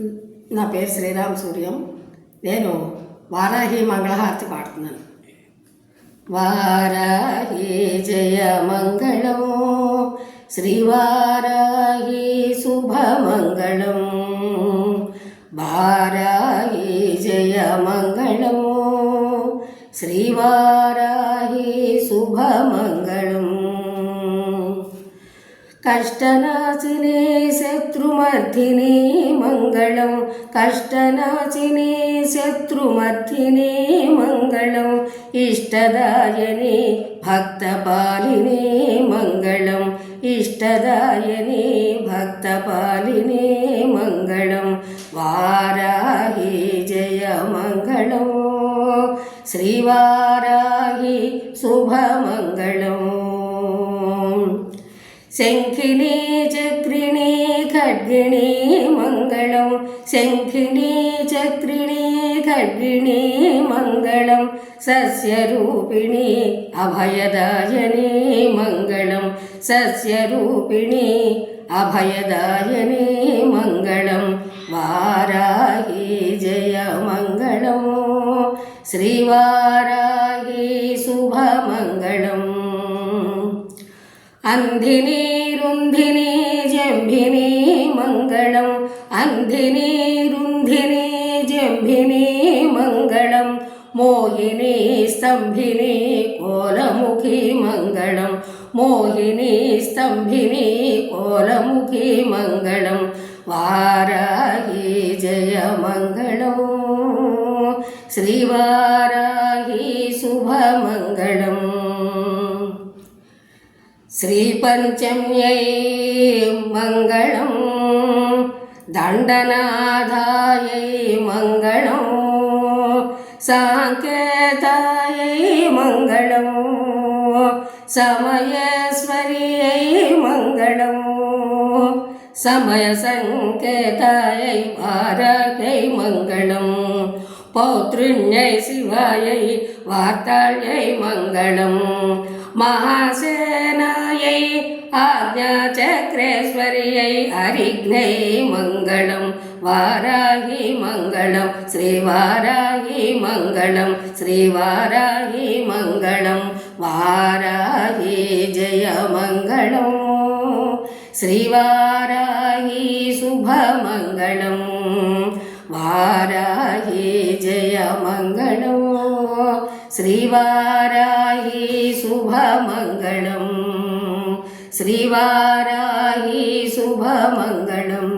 నా పేరు శ్రీరామ్ సూర్యం. నేను వారాహి మంగళహారతి పాడుతున్నాను. వారాహి జయ మంగళం, శ్రీవారాహి శుభమంగళం. వారాహి జయ మంగళం, శ్రీవారాహి శుభమంగళం. కష్టనాశిని శత్రుమర్ధిని మంగళం, కష్టనాశిని శత్రుమర్ధిని మంగళం. ఇష్టదాయని భక్తపాలిని మంగళం, ఇష్టదాయని భక్తపాలిని మంగళం. వారాహి జయ మంగళం, శ్రీవారాహి శుభమంగళం. శంఖిని చక్రిణి ఖడ్గిణి మంగళం, శంఖిని చక్రిణి ఖడ్గిణి మంగళం. సస్యరూపిణి అభయదాయని మంగళం, సస్యరూపిణి అభయదాయని మంగళం. వారాహి జయ మంగళం, శ్రీవారాహి శుభమంగళం. అంధిని రుంధిని జంభిని మంగళం, అంధిని రుంధిని జంభిని మంగళం. మోహిని స్తంభిని కోలముఖి మంగళం, మోహిని స్తంభిని కోలముఖి మంగళం. వారాహి జయ మంగళం, శ్రీవారాహి శుభమంగళం. శ్రీపంచమ్యై మంగళం, దండనాథాయై మంగళం. సాంకేతాయై మంగళం, సమయేశ్వర్యై మంగళం. సమయ సంకేతాయై వారాహ్యై మంగళం. పౌత్రుణ్యై శివాయై వార్తాళ్యై మంగళం. మహాసేనాయై ఆజ్ఞాచక్రేశ్వర్యై అరిఘ్నై మంగళం. వారాహి మంగళం, శ్రీవారాహి మంగళం, శ్రీవారాహి మంగళం. వారాహి జయ మంగళం, శ్రీవారాహి శుభమంగళం. వారాహి జయ మంగళం, శ్రీవారాహి శుభమంగళం, శ్రీవారాహి శుభమంగళం.